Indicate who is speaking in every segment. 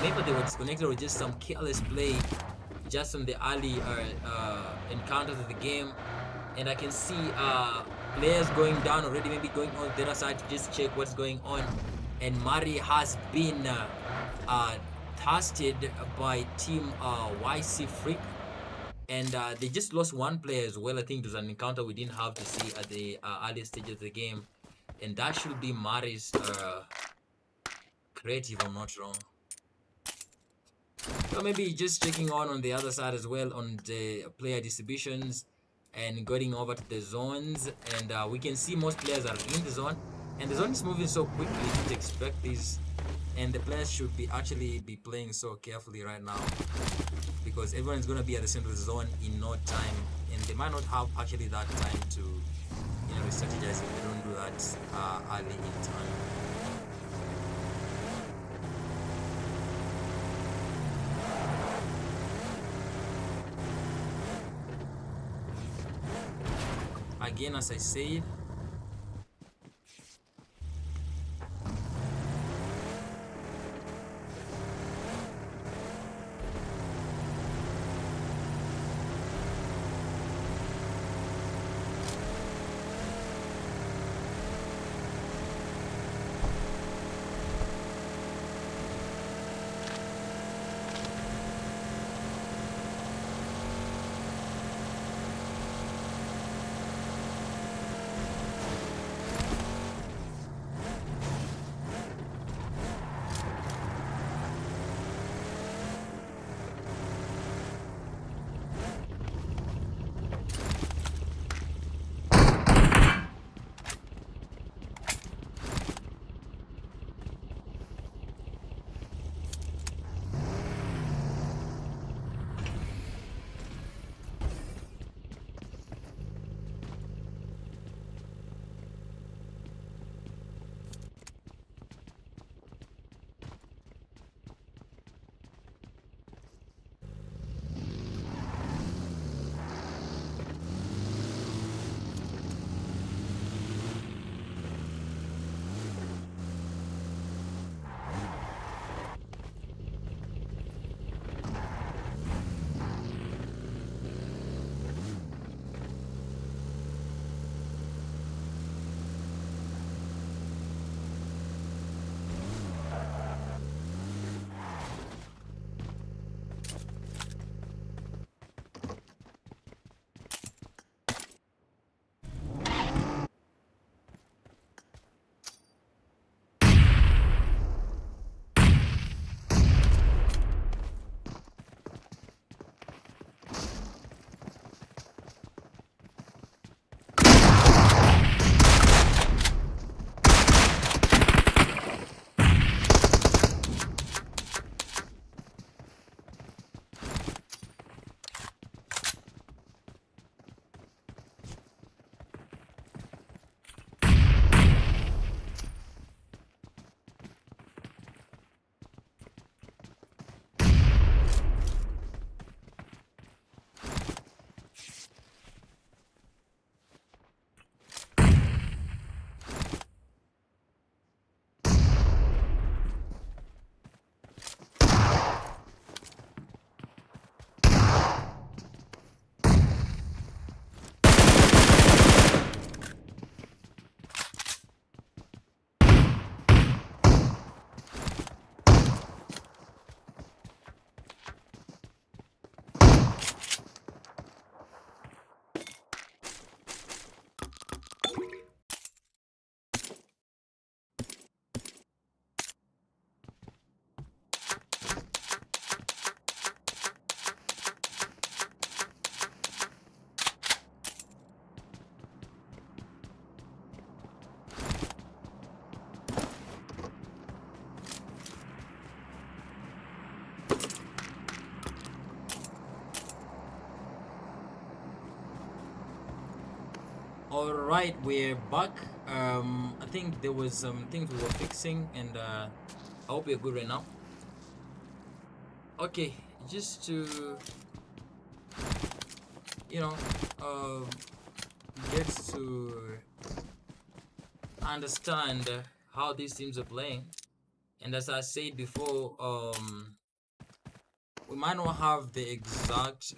Speaker 1: maybe they were disconnected or just some careless play just on the early encounters of the game. And I can see players going down already, maybe going on the other side to just check what's going on. And Mari has been tasted by team YC Freak, and they just lost one player as well. I think it was an encounter we didn't have to see at the early stage of the game, and that should be Mari's creative, if I'm not wrong. So maybe just checking on the other side as well on the player distributions and going over to the zones, and we can see most players are in the zone, and the zone is moving so quickly. You didn't expect this, and the players should be actually be playing so carefully right now, because everyone's going to be at the center of the zone in no time, and they might not have actually that time to, you know, strategize if they don't do that early in time. Again, as I said, all right, we're back. I think there was some things we were fixing, and I hope you're good right now. Okay, just to, you know, get to understand how these teams are playing, and as I said before, we might not have the exact,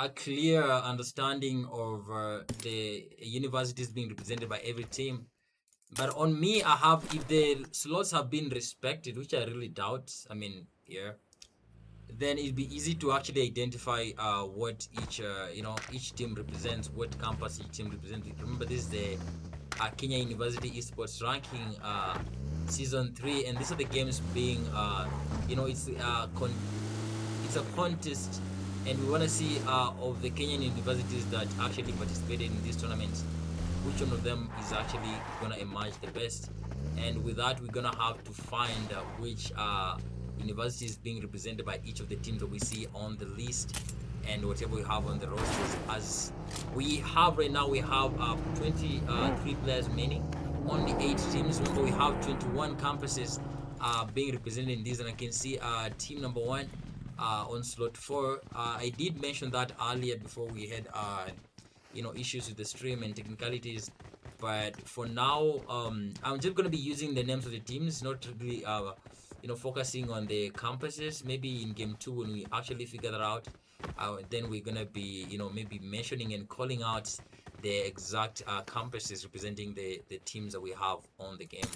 Speaker 1: a clear understanding of the universities being represented by every team. But on me, I have, if the slots have been respected, which I really doubt, I mean, yeah, then it'd be easy to actually identify what each team represents, what campus each team represents. Remember, this is the Kenya University Esports Ranking Season 3, and these are the games being, it's a contest, and we want to see of the Kenyan universities that actually participated in this tournament, which one of them is actually going to emerge the best. And with that, we're going to have to find which universities being represented by each of the teams that we see on the list, and whatever we have on the rosters. As we have right now, we have 23 players remaining, only 8 teams. Remember, we have 21 campuses being represented in this, and I can see team number 1 on slot 4. I did mention that earlier before we had issues with the stream and technicalities, but for now I'm just going to be using the names of the teams, not really focusing on the campuses. Maybe in game 2, when we actually figure that out, then we're going to be maybe mentioning and calling out the exact campuses representing the teams that we have on the game.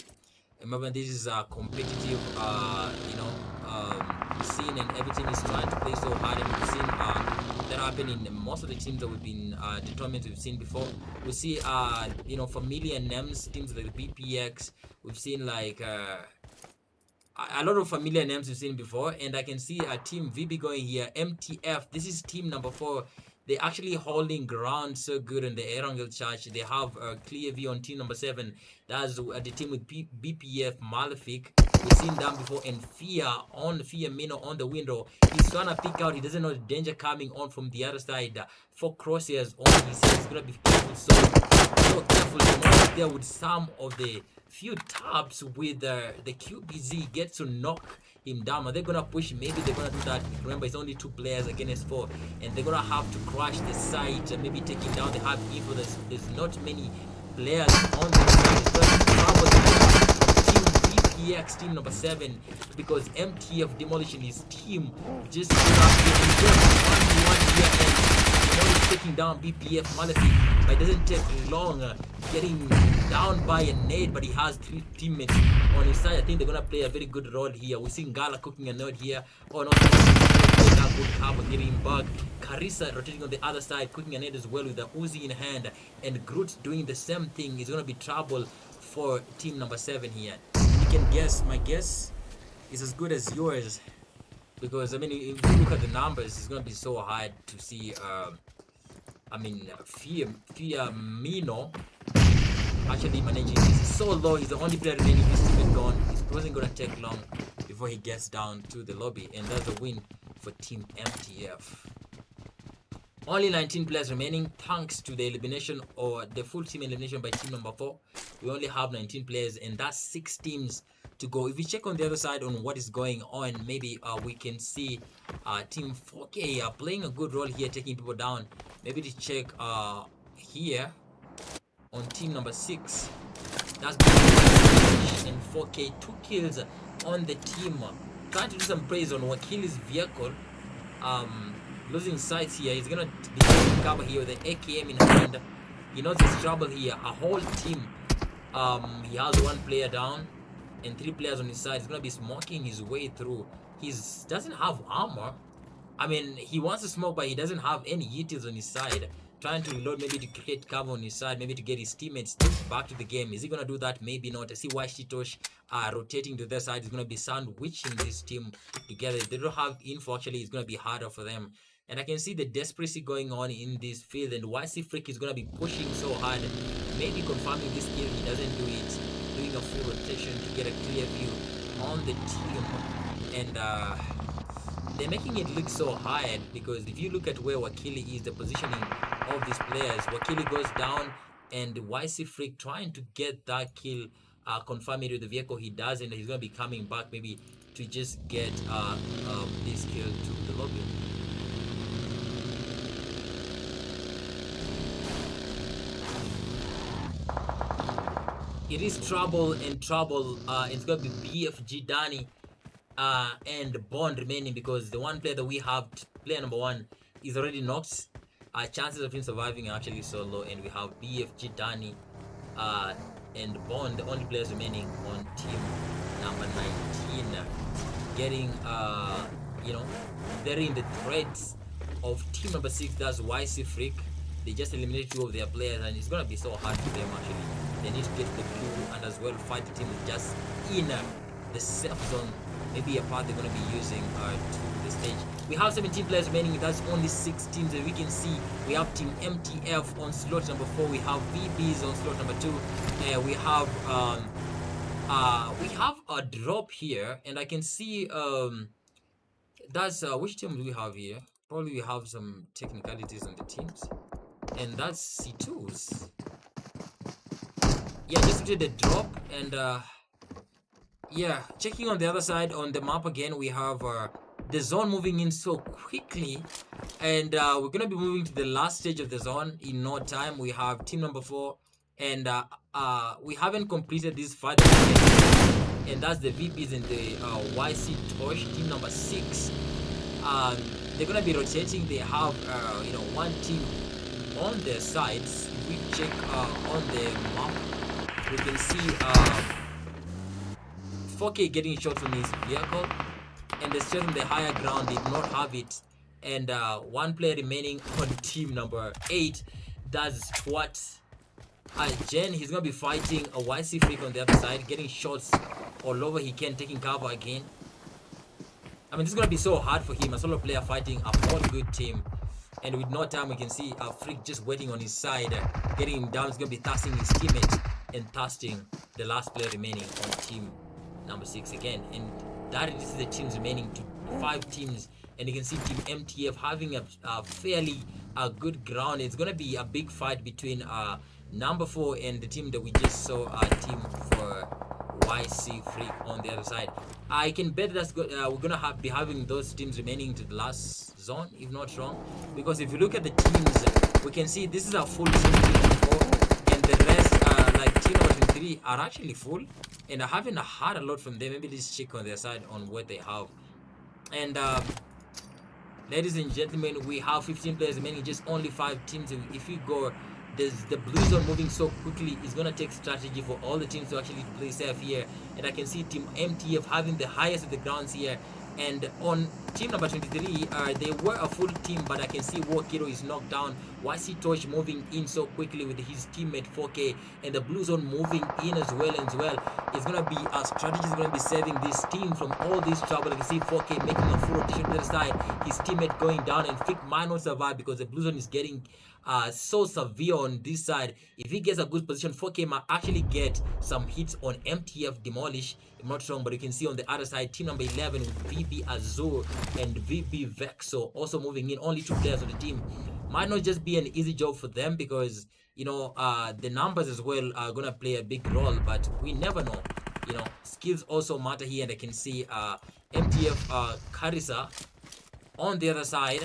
Speaker 1: Remember, this is a competitive scene, and everything is trying to play so hard, and we've seen that happen in most of the teams that we've been the tournaments we've seen before. We see familiar names, teams like the BPX. We've seen like a lot of familiar names we've seen before, and I can see a team VB going here. MTF, this is team number 4. They're actually holding ground so good in the Erangel Church. They have clear view on team number 7. That's the team with BPF Malefic. We've seen them before. And Fear Mino on the window. He's trying to pick out. He doesn't know the danger coming on from the other side. 4 crosshairs on. He says he's going to be careful. So careful. He's there with some of the few taps with the QBZ. Gets to knock him down. Are they gonna push? Maybe they're gonna do that. Remember, it's only 2 players against 4, and they're gonna have to crash the site and maybe take him down. They have info. There's not many players on the side. It's gonna be trouble team BPX, team number 7, because MTF demolishing his team just put up here and just 1-1 here, and he's taking down BPF Malefic. But it doesn't take long getting down by a nade, but he has 3 teammates on his side. I think they're gonna play a very good role here. We see Ngala cooking a node here. Oh no, that good cover, getting him back. Carissa rotating on the other side, cooking a nade as well with the Uzi in hand, and Groot doing the same thing. It's gonna be trouble for team number 7 here. You can guess. My guess is as good as yours, because I mean, if you look at the numbers, it's gonna be so hard to see. Fear Mino actually managing this. He's so low. He's the only player remaining. His team is gone. It wasn't gonna take long before he gets down to the lobby, and that's a win for team MTF. Only 19 players remaining, thanks to the elimination, or the full team elimination by team number 4. We only have 19 players, and that's 6 teams to go. If we check on the other side on what is going on, maybe we can see team 4K playing a good role here, taking people down. Maybe to check here on team number 6. That's and 4K, 2 kills on the team. Trying to do some praise on Wakili's vehicle. Losing sights here. He's gonna be taking cover here with the AKM in hand. He knows there's trouble here. A whole team. He has 1 player down and 3 players on his side. He's gonna be smoking his way through. He doesn't have armor. I mean, he wants to smoke, but he doesn't have any utils on his side. Trying to reload, maybe to create cover on his side, maybe to get his teammates back to the game. Is he gonna do that? Maybe not. I see why Shitosh rotating to their side. He's gonna be sandwiching this team together. If they don't have info, actually, it's gonna be harder for them. And I can see the desperation going on in this field, and YC Freak is gonna be pushing so hard. Maybe confirming this kill. He doesn't do it. Doing a full rotation to get a clear view on the team, and they're making it look so hard, because if you look at where Wakili is, the positioning of these players, Wakili goes down, and YC Freak trying to get that kill, confirming with the vehicle. He doesn't. He's gonna be coming back maybe to just get this kill to the lobby. It is trouble and trouble. It's gonna be BFG Danny and Bond remaining, because the one player that we have, player number 1, is already knocked. Chances of him surviving are actually so low, and we have BFG, Danny, uh, and Bond, the only players remaining on team number 19, getting you know, they're in the threats of team number 6, that's YC Freak. They just eliminated 2 of their players, and it's gonna be so hard for them actually. They need to get to the blue and as well fight the team just in the safe zone. Maybe a path they're gonna be using to the stage. We have 17 players remaining. That's only 6 teams that we can see. We have Team MTF on slot number 4. We have VBs on slot number 2. We have a drop here, and I can see that's which team do we have here? Probably we have some technicalities on the teams, and that's C2s. Yeah, just did the drop, and yeah, checking on the other side on the map again, we have the zone moving in so quickly, and we're gonna be moving to the last stage of the zone in no time. We have team number 4, and we haven't completed this fight, and that's the VPs and the YC Tosh, team number 6. They're gonna be rotating. They have you know, one team on their sides. If we check on the map, we can see 4K getting shot from his vehicle, and the strength on the higher ground did not have it, and one player remaining on team number 8. That's what Jen. He's gonna be fighting a YC Freak on the other side, getting shots all over. He can taking cover again. I mean, this is gonna be so hard for him, a solo player fighting a whole good team. And with no time, we can see a Freak just waiting on his side, getting him down. He's gonna be tasking his teammate and tasking the last player remaining on team number 6 again. And that is the teams remaining to 5 teams, and you can see Team MTF having a fairly good ground. It's gonna be a big fight between number 4 and the team that we just saw, team for YC Freak on the other side. I can bet that's we're gonna be having those teams remaining to the last zone, if not wrong, because if you look at the teams, we can see this is a full team 24, and the rest, like team number 23, are actually full, and I haven't heard a lot from them. Maybe let's check on their side on what they have. And ladies and gentlemen, we have 15 players remaining, just only 5 teams. If we go, there's the blue zone moving so quickly, it's gonna take strategy for all the teams to actually play safe here. And I can see Team MTF having the highest of the grounds here. And on team number 23, they were a full team, but I can see Wakiro is knocked down. YC Tosh moving in so quickly with his teammate 4K, and the blue zone moving in as well. It's gonna be a strategy is gonna be saving this team from all this trouble. I can see 4K making a full rotation to the other side, his teammate going down, and Fick might not survive because the blue zone is getting so severe on this side. If he gets a good position, 4K might actually get some hits on MTF Demolish. I'm not wrong, but you can see on the other side, team number 11 with VB Azur and VB Vexo also moving in. Only 2 players on the team. Might not just be an easy job for them, because you know the numbers as well are gonna play a big role, but we never know. You know, skills also matter here, and I can see MTF Karisa on the other side.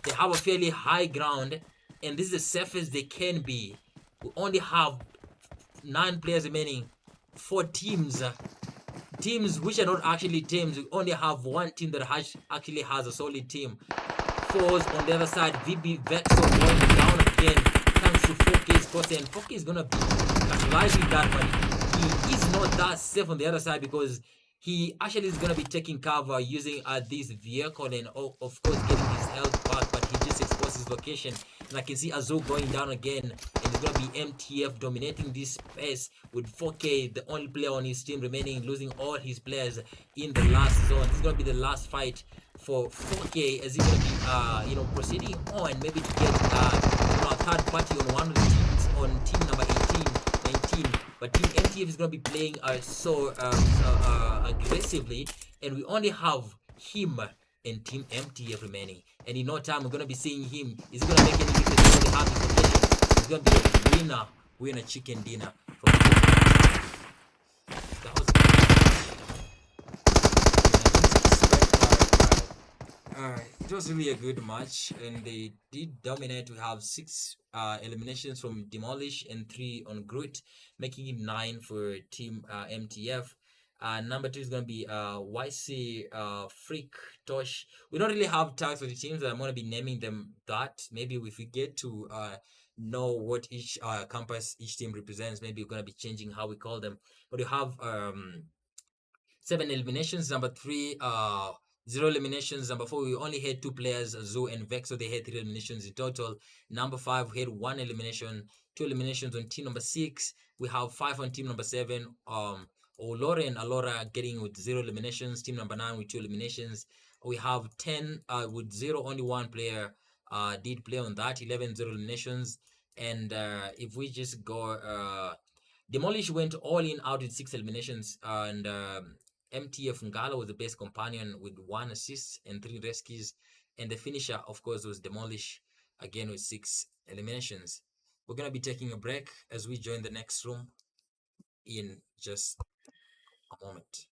Speaker 1: They have a fairly high ground, and this is the safest they can be. We only have 9 players remaining, 4 teams. Teams which are not actually teams. We only have 1 team that actually has a solid team. 4s on the other side. VB Vexo going down again thanks to 4K's cost, and 4K is gonna be capitalizing that, but he is not that safe on the other side, because he actually is gonna be taking cover using this vehicle, and of course getting his health back, but he just exposed his location. And I can see Azul going down again, and it's gonna be MTF dominating this space with 4K, the only player on his team remaining, losing all his players in the last zone. This is gonna be the last fight for 4K, as he's gonna be you know, proceeding on, maybe to get you know, a third party on one of the teams on team number 18, 19. But Team MTF is gonna be playing so aggressively, and we only have him and Team MTF remaining. And in no time, we're gonna be seeing him. Is he gonna make any difference? He's gonna have his location. He's gonna be a winner chicken dinner. That was it was really a good match, and they did dominate. We have 6 eliminations from Demolish and 3 on Groot, making it 9 for Team MTF. Number two is going to be YC Freak Tosh. We don't really have tags for the teams, but I'm going to be naming them that. Maybe if we get to know what each campus, each team represents, maybe we're going to be changing how we call them. But you have 7 eliminations. Number three, 0 eliminations. Number four, we only had 2 players, Zoo and Vex, so they had 3 eliminations in total. Number five, we had 1 elimination, 2 eliminations on team number six. We have 5 on team number seven. Olore and Alora getting with 0 eliminations. Team number nine with 2 eliminations. We have 10 with zero. Only one player did play on that. 11 0 eliminations. And if we just go, Demolish went all in out with 6 eliminations, and MTF Ngalo was the best companion with 1 assist and 3 rescues. And the finisher, of course, was Demolish, again with 6 eliminations. We're going to be taking a break as we join the next room in just a moment.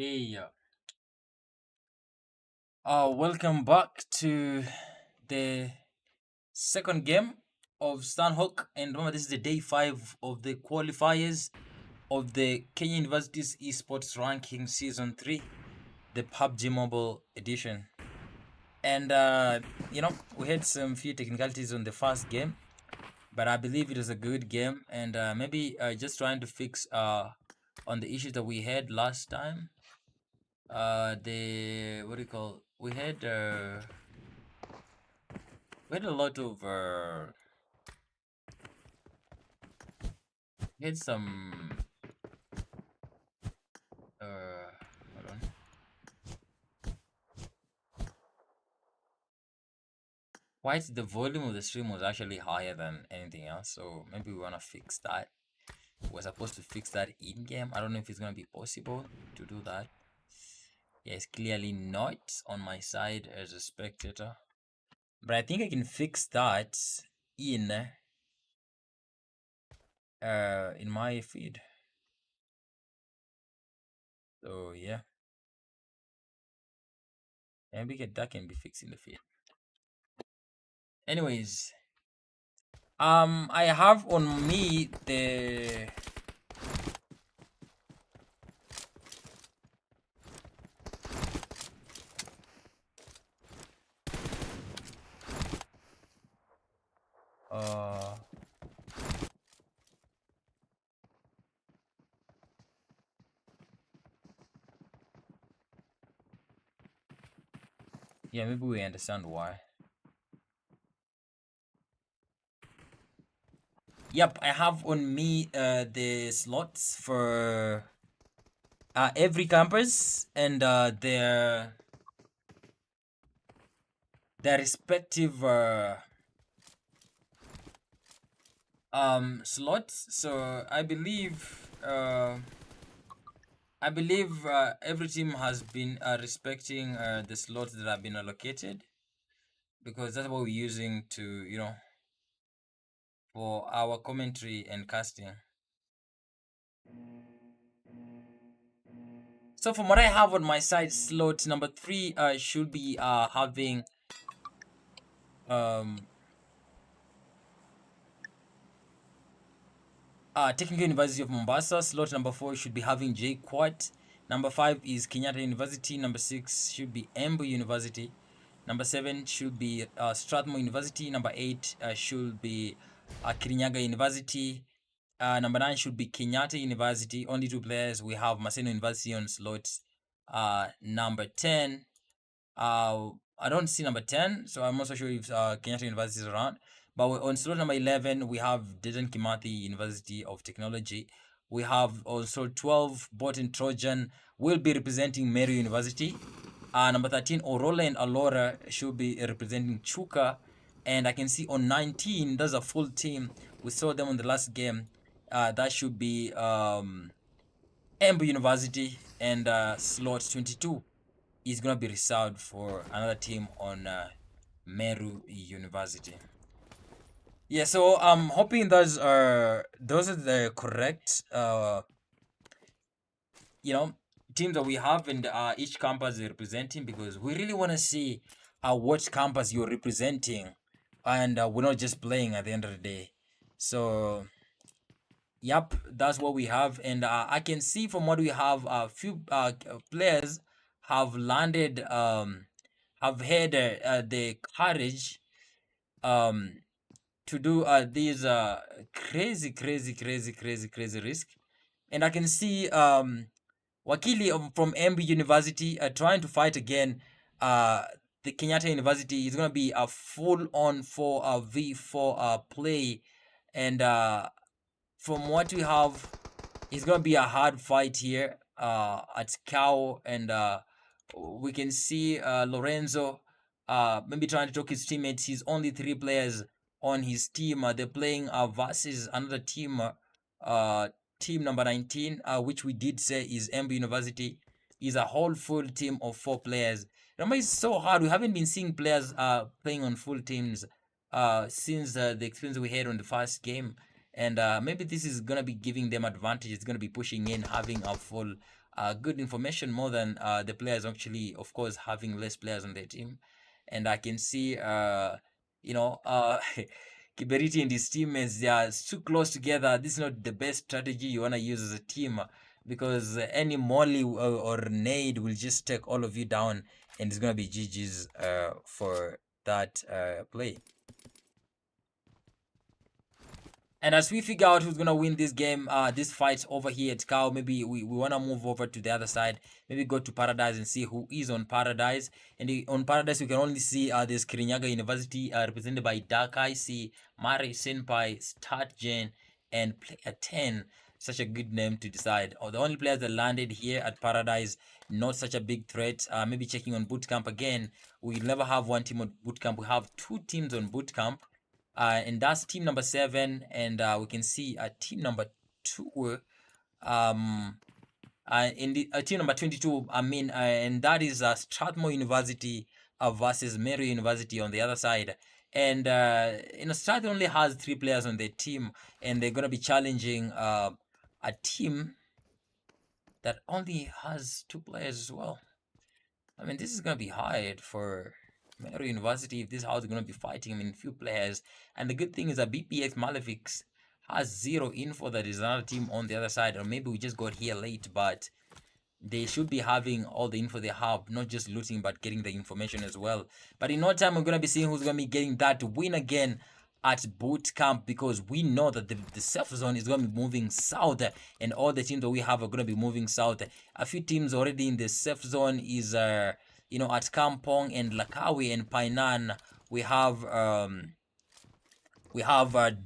Speaker 1: Hey, welcome back to the second game of Stanhook, and remember this is the day 5 of the qualifiers of the Kenya University's Esports Ranking Season 3, the PUBG Mobile Edition. And we had some few technicalities on the first game, but I believe it was a good game, and maybe just trying to fix on the issues that we had last time. The what do you call? We had a lot of we had some hold on. Why the volume of the stream was actually higher than anything else, so maybe we wanna fix that. We're supposed to fix that in game. I don't know if it's gonna be possible to do that. Yes, clearly not on my side as a spectator. But I think I can fix that in my feed. So yeah. Maybe that can be fixed in the feed. Anyways, I have on me the uh yeah, maybe we understand why. Yep, I have on me the slots for every campus and their respective slots. So I believe every team has been respecting the slots that have been allocated, because that's what we're using to for our commentary and casting. So from what I have on my side, slot number 3 should be having um Technical University of Mombasa. Slot number 4 should be having JQuat. Number 5 is Kenyatta University. Number 6 should be Embu University. Number 7 should be Strathmore University. Number 8 should be Kirinyaga University. Number 9 should be Kenyatta University. Only 2 players. We have Maseno University on slot number 10. I don't see number 10, so I'm not so sure if Kenyatta University is around. But on slot number 11, we have Dedan Kimathi University of Technology. We have also 12, Botan Trojan will be representing Meru University. Number 13, Orola and Alora should be representing Chuka. And I can see on 19, there's a full team. We saw them on the last game. That should be Embu University, and slot 22 is going to be reserved for another team on Meru University. Yeah, so I'm hoping those are the correct teams that we have, and each campus is representing, because we really want to see what campus you're representing, and we're not just playing at the end of the day. So yep, that's what we have, and I can see from what we have, a few players have landed, have had the courage to do these crazy risk, and I can see Wakili from MB University trying to fight again. The Kenyatta University is gonna be a full-on 4v4 play, and from what we have, it's gonna be a hard fight here at Cow, and we can see Lorenzo maybe trying to talk his teammates. He's only 3 players on his team. They're playing versus another team, team number 19, which we did say is MB University. Is a whole full team of 4 players. Remember, it's so hard. We haven't been seeing players playing on full teams since the experience we had on the first game, and maybe this is gonna be giving them advantage. It's gonna be pushing in having a full good information more than the players actually, of course, having less players on their team. And I can see, you know, Kiberiti and his teammates, they are too close together. This is not the best strategy you want to use as a team because any molly or nade will just take all of you down, and it's going to be GG's for that play. And as we figure out who's gonna win this game, this fight over here at Cow, maybe we wanna move over to the other side. Maybe go to Paradise and see who is on Paradise. And on Paradise, we can only see this Kirinyaga University represented by Dakai, see Mari Senpai, Start Gen, and Player 10. Such a good name to decide. Or the only players that landed here at Paradise, not such a big threat. Maybe checking on Bootcamp again. We'll never have one team on Bootcamp. We have two teams on Bootcamp. And that's team number 7, and we can see team number 2 in the team number 22, I mean, and that is Strathmore University versus Mary University on the other side. And Strathmore only has 3 players on their team, and they're going to be challenging a team that only has 2 players as well. I mean, this is going to be hard for Mary University if this is how they're going to be fighting. I mean, few players. And the good thing is that BPX Malefics has 0 info. That is another team on the other side. Or maybe we just got here late, but they should be having all the info they have, not just looting, but getting the information as well. But in no time, we're going to be seeing who's going to be getting that win again at boot camp, because we know that the safe zone is going to be moving south, and all the teams that we have are going to be moving south. A few teams already in the safe zone is at Kampong and Lakawi and Painan. We have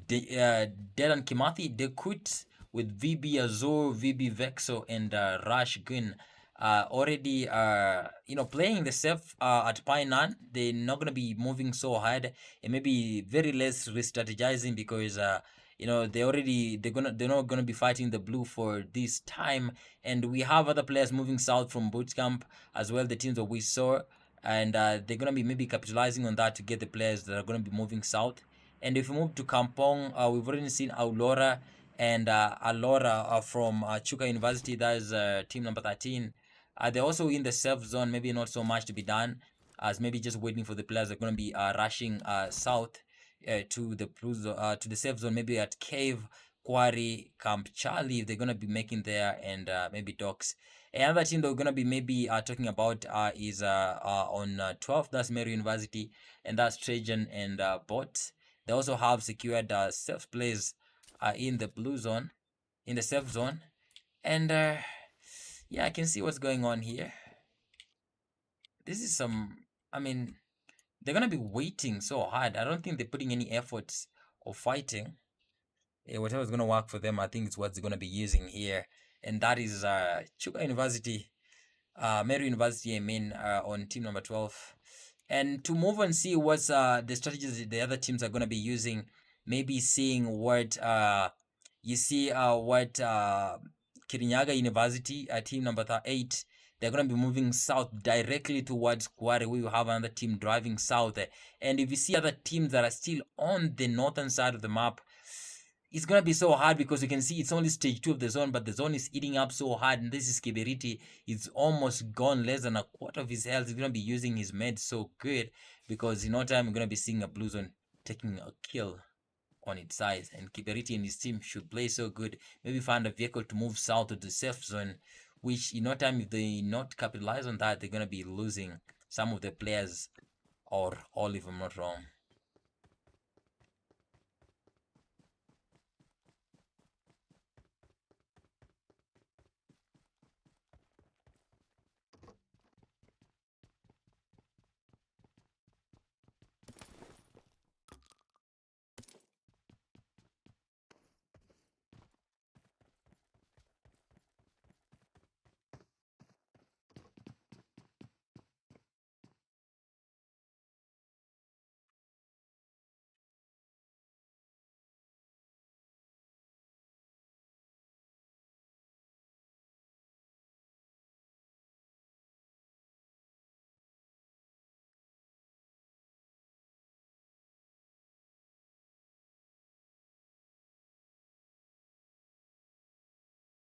Speaker 1: Dedan Kimathi, Dekut, with VB Azur, VB Vexo, and Rash Gun already playing the safe at Painan. They're not gonna be moving so hard, and maybe very less re-strategizing, because they're not gonna be fighting the blue for this time. And we have other players moving south from bootcamp as well, the teams that we saw, and they're gonna be maybe capitalizing on that to get the players that are gonna be moving south. And if we move to Kampong, we've already seen Aulora and Alora from Chuka University. That is team number 13. They're also in the safe zone. Maybe not so much to be done, as maybe just waiting for the players that are going to be rushing south to the safe zone. Maybe at Cave, Quarry, Camp Charlie, if they're going to be making there, and maybe Docks. Another team that we're going to be maybe talking about is on 12th. That's Mary University, and that's Trajan and Bot. They also have secured safe plays in the blue zone, in the safe zone. And yeah, I can see what's going on here. This is I mean, they're going to be waiting so hard. I don't think they're putting any efforts of fighting. Whatever's going to work for them, I think it's what's going to be using here. And that is Chuka University, Mary University, I mean, on team number 12. And to move and see what's the strategies the other teams are going to be using, maybe seeing what what Kirinyaga University, team number 8, they're going to be moving south directly towards Kware. We will have another team driving south. And if you see other teams that are still on the northern side of the map, it's going to be so hard, because you can see it's only stage 2 of the zone, but the zone is eating up so hard. And this is Kiberiti. It's almost gone, less than a quarter of his health. He's going to be using his meds so good, because in no time we're going to be seeing a blue zone taking a kill on its side. And Kiberiti and his team should play so good. Maybe find a vehicle to move south to the safe zone, which in no time, if they not capitalize on that, they're going to be losing some of the players, or all, if I'm not wrong.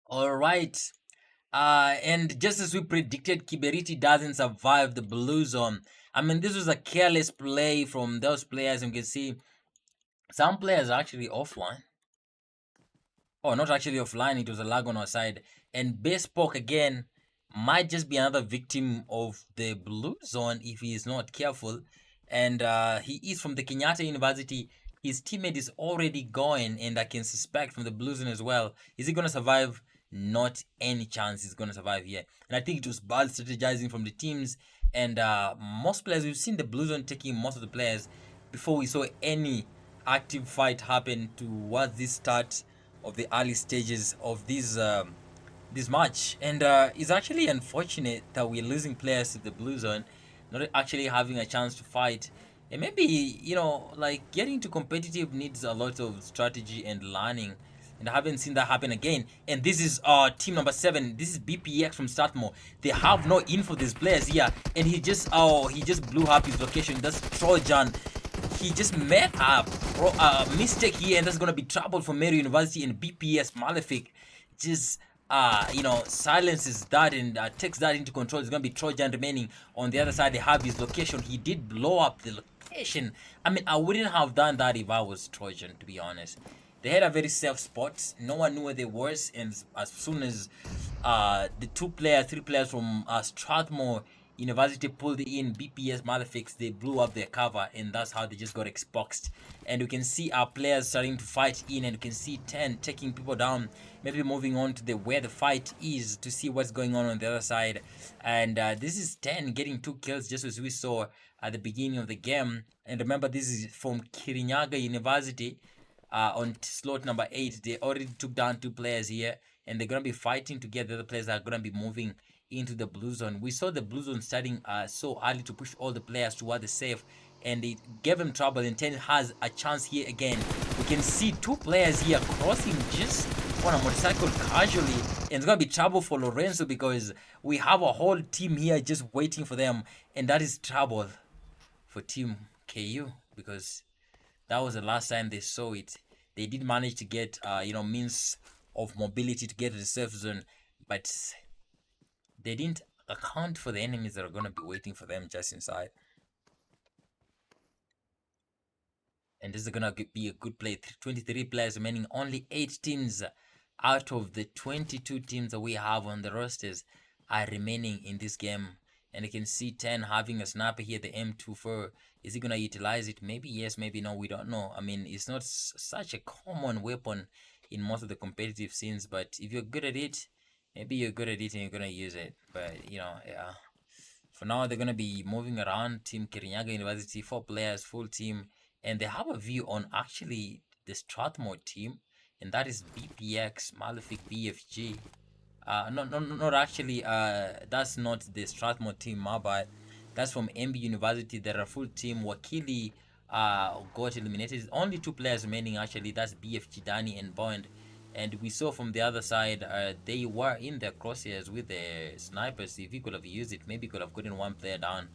Speaker 1: All right. And just as we predicted, Kiberiti doesn't survive the blue zone. I mean, this was a careless play from those players. You can see some players are actually offline. Oh, not actually offline. It was a lag on our side. And Bespoke again might just be another victim of the blue zone if he is not careful. And he is from the Kenyatta University. His teammate is already going, and I can suspect from the blue zone as well. Is he going to survive? Not any chance he's going to survive here. And I think it was bad strategizing from the teams. And most players, we've seen the blue zone taking most of the players before we saw any active fight happen towards this start of the early stages of this match. And it's actually unfortunate that we're losing players to the blue zone, not actually having a chance to fight. And maybe, like getting to competitive needs a lot of strategy and learning. And I haven't seen that happen again. And this is team number 7. This is BPX from Startmore. They have no info these players here. And he just blew up his location. That's Trojan. He just made a mistake here, and that's gonna be trouble for Mary University. And BPS Malefic just silences that and takes that into control. It's gonna be Trojan remaining on the other side. They have his location. He did blow up the location. I mean, I wouldn't have done that if I was Trojan, to be honest. They had a very safe spot. No one knew where they were, and as soon as the 3 players from Strathmore University pulled in BPS Malefics, they blew up their cover, and that's how they just got exposed. And you can see our players starting to fight in, and you can see 10 taking people down, maybe moving on to where the fight is to see what's going on the other side. And this is 10 getting 2 kills, just as we saw at the beginning of the game. And remember, this is from Kirinyaga University. On slot number 8, they already took down 2 players here, and they're gonna be fighting together. The other players are gonna be moving into the blue zone. We saw the blue zone starting so early to push all the players toward the safe, and it gave them trouble. And 10 has a chance here again. We can see 2 players here crossing just on a motorcycle casually, and it's gonna be trouble for Lorenzo because we have a whole team here just waiting for them, and that is trouble for Team KU because that was the last time they saw it. They did manage to get means of mobility to get to the safe zone, but they didn't account for the enemies that are going to be waiting for them just inside. And this is going to be a good play. 23 players remaining, only 8 teams out of the 22 teams that we have on the rosters are remaining in this game. And you can see 10 having a sniper here, the M24. Is he going to utilize it? Maybe yes, maybe no, we don't know. I mean, it's not such a common weapon in most of the competitive scenes, but if you're good at it, maybe you're good at it and you're going to use it. But, yeah. For now, they're going to be moving around. Team Kirinyaga University, 4 players, full team. And they have a view on actually the Strathmore team, and that is BPX, Malefic, BFG. Not actually, that's not the Strathmore team, my bad. That's from MB University. They're a full team. Wakili got eliminated. Only 2 players remaining actually. That's BFG, Danny, and Bond. And we saw from the other side, they were in their crosshairs with the snipers. If he could have used it, maybe could have gotten 1 player down.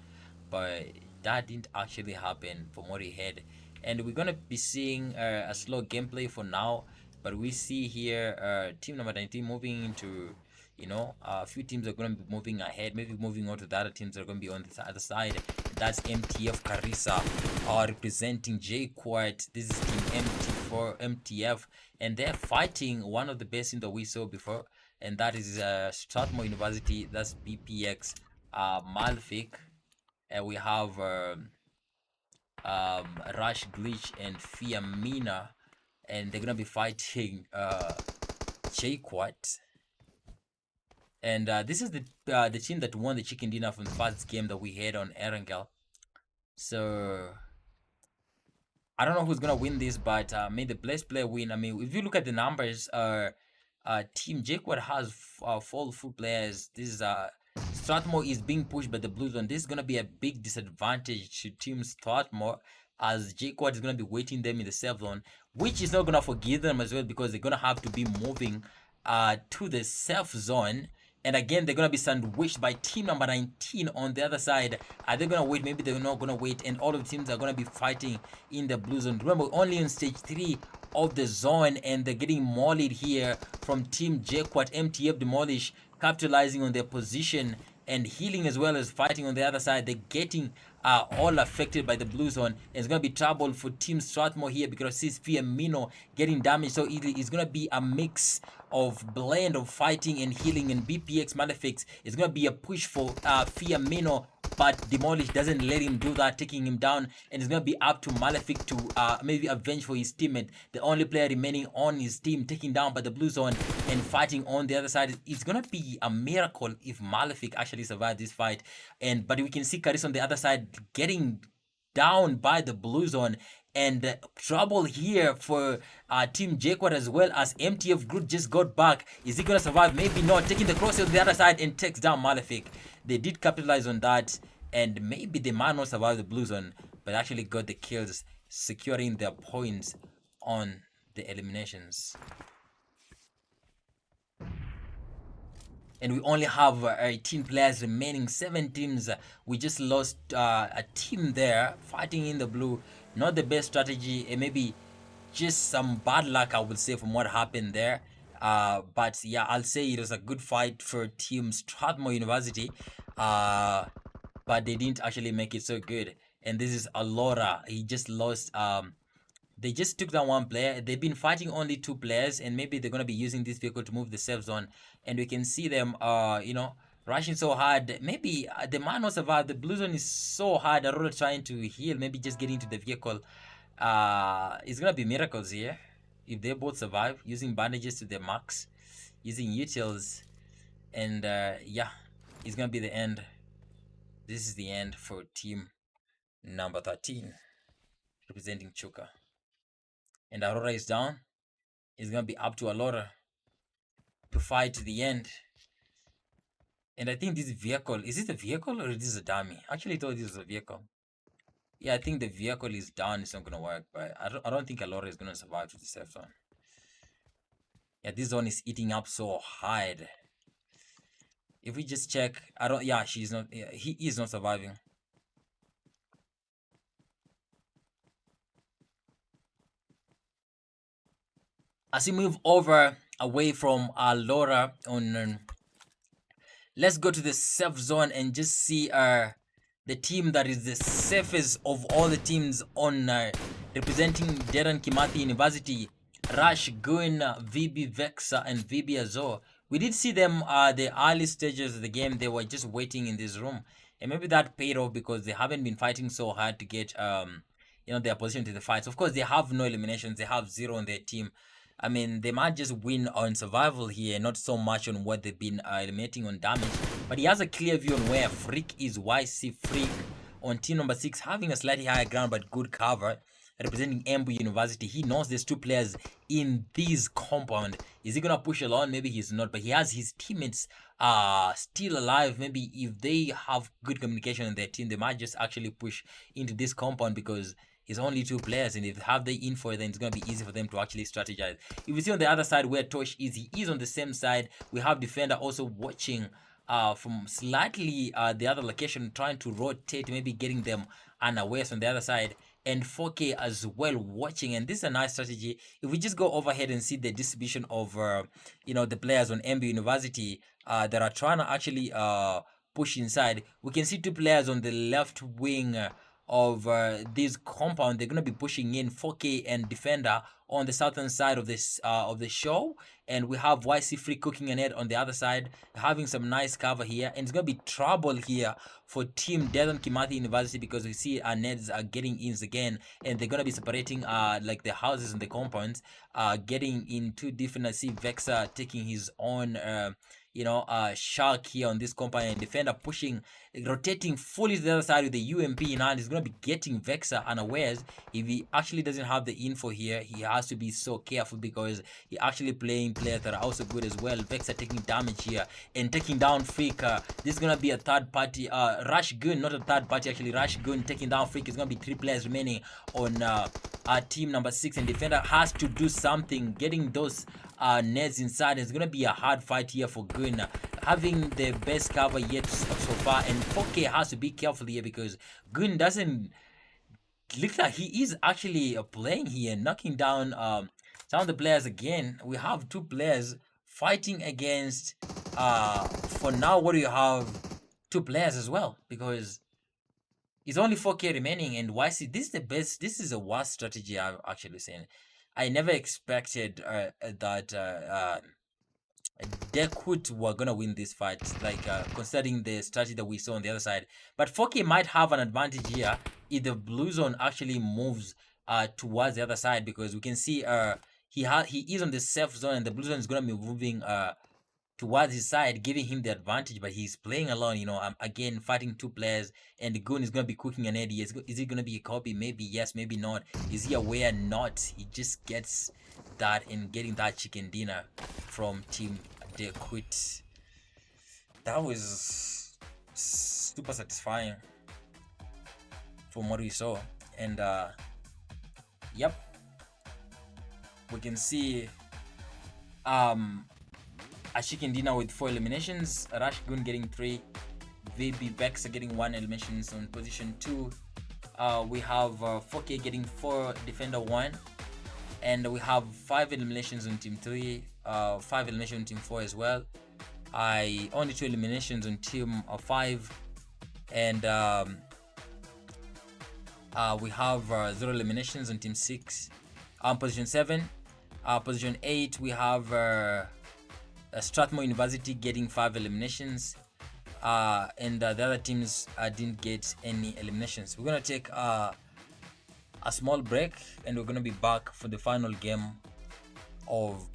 Speaker 1: But that didn't actually happen from what he had. And we're going to be seeing a slow gameplay for now. But we see here team number 19 moving into, a few teams are going to be moving ahead, maybe moving on to the other teams that are going to be on the other side. That's MTF Carissa representing KUER. This is team MT4 MTF, and they're fighting one of the best teams that we saw before, and that is Strathmore University. That's BPX Malefic, and we have Rush Glitch and Fiamina, and they're gonna be fighting KUER. And this is the team that won the chicken dinner from the first game that we had on Erangel. So I don't know who's gonna win this, but may the best player win. I mean, if you look at the numbers, Team KUER has 4 full players. This is Strathmore is being pushed by the blue zone. This is gonna be a big disadvantage to Team Strathmore, as KUER is gonna be waiting them in the safe zone, which is not gonna forgive them as well because they're gonna have to be moving to the safe zone. And again, they're going to be sandwiched by team number 19 on the other side. Are they going to wait? Maybe they're not going to wait. And all of the teams are going to be fighting in the blue zone. Remember, only on stage 3 of the zone, and they're getting mollied here from Team JQuat. MTF demolish, capitalizing on their position and healing as well as fighting on the other side. They're getting all affected by the blue zone. It's going to be trouble for Team Strathmore here because sees Fiamino getting damaged so easily. It's going to be a mix of blend of fighting and healing, and BPX Malefics is going to be a push for Fiamino, but Demolish doesn't let him do that, taking him down, and it's going to be up to Malefic to maybe avenge for his teammate, the only player remaining on his team, taken down by the blue zone and fighting on the other side. It's going to be a miracle if Malefic actually survives this fight, but we can see Karis on the other side getting down by the blue zone, and trouble here for Team JQuat as well as MTF Group just got back. Is he going to survive? Maybe not. Taking the crosshair to the other side and takes down Malefic. They did capitalize on that, and maybe they might not survive the blue zone, but actually got the kills, securing their points on the eliminations. And we only have 18 players remaining, 7 teams. We just lost a team there fighting in the blue. Not the best strategy, and maybe just some bad luck, I would say, from what happened there. But yeah, I'll say it was a good fight for Team Strathmore University, but they didn't actually make it so good. And this is Alora. He just lost. They just took down one player. They've been fighting only 2 players, and maybe they're going to be using this vehicle to move the safe zone. And we can see them, rushing so hard. Maybe they might not survive. The blue zone is so hard. Aurora trying to heal, maybe just getting into the vehicle. It's going to be miracles here if they both survive, using bandages to their max, using utils. And yeah, it's going to be the end. This is the end for team number 13, representing Chuka. And Aurora is down. It's going to be up to Aurora to fight to the end. And I think this vehicle, is it a vehicle or is this a dummy? Actually, I thought this was a vehicle. Yeah, I think the vehicle is down. It's not going to work. But I don't think Aurora is going to survive to the safe zone. Yeah, this zone is eating up so hard. If we just check, she's not, he is not surviving. As we move over away from Laura let's go to the safe zone and just see the team that is the safest of all the teams on representing Dedan Kimathi University. Rush, Gun, VB Vexa, and VB Azor. We did see them the early stages of the game. They were just waiting in this room, and maybe that paid off because they haven't been fighting so hard to get their position to the fights. Of course, they have no eliminations. They have 0 on their team. I mean, they might just win on survival here, not so much on what they've been eliminating on damage. But he has a clear view on where Freak is. YC Freak on team number 6, having a slightly higher ground but good cover, representing Embu University. He knows there's 2 players in this compound. Is he gonna push along? Maybe he's not, but he has his teammates still alive. Maybe if they have good communication in their team, they might just actually push into this compound because it's only 2 players, and if they have the info, then it's going to be easy for them to actually strategize. If you see on the other side where Tosh is, he is on the same side. We have Defender also watching from slightly the other location, trying to rotate, maybe getting them unawares on the other side. And 4K as well watching, and this is a nice strategy. If we just go overhead and see the distribution of the players on MB University that are trying to actually push inside, we can see 2 players on the left wing of this compound. They're going to be pushing in 4K and Defender on the southern side of this of the show, and we have YC Free cooking a net on the other side, having some nice cover here. And it's going to be trouble here for team Dedan Kimathi University because we see our nets are getting ins again, and they're going to be separating like the houses and the compounds, getting in 2 different. I see Vexa taking his own shark here on this compound, and Defender pushing, rotating fully to the other side with the UMP in hand. He's going to be getting Vexa unawares. If he actually doesn't have the info here, he has to be so careful because he actually playing players that are also good as well. Vexa taking damage here and taking down Freak. This is going to be a third party. Rush Gun, not a third party actually. Rush Gun taking down Freak. It's going to be 3 players remaining on our team number 6, and Defender has to do something, getting those nets inside. It's gonna be a hard fight here for Gun, having the best cover yet so far, and 4K has to be careful here because Gun doesn't look like he is actually playing here, knocking down some of the players again. We have two players fighting against. For now, what do you have? Two players as well, because it's only 4K remaining. And YC, this is the best. This is the worst strategy I've actually seen. I never expected that Dekut were gonna win this fight, like considering the strategy that we saw on the other side. But 4K might have an advantage here if the blue zone actually moves towards the other side, because we can see he is on the safe zone and the blue zone is gonna be moving towards his side, giving him the advantage. But he's playing alone, you know. Again, fighting two players, and the goon is gonna be cooking an Eddie. Is it gonna be a copy? Maybe yes, maybe not. Is he aware? Not. He just gets that and getting that chicken dinner from Team Quit. That was super satisfying from what we saw. And yep, we can see a chicken dinner with 4 eliminations, Rush Goon getting 3, VB Vex getting 1 eliminations on position 2. We have 4K getting 4, Defender 1, and we have 5 eliminations on team 3, 5 eliminations on team 4 as well. Only 2 eliminations on team 5, and we have 0 eliminations on team 6. Position 7, position 8, we have Strathmore University getting 5 eliminations, and the other teams didn't get any eliminations. We're gonna take a small break, and we're gonna be back for the final game of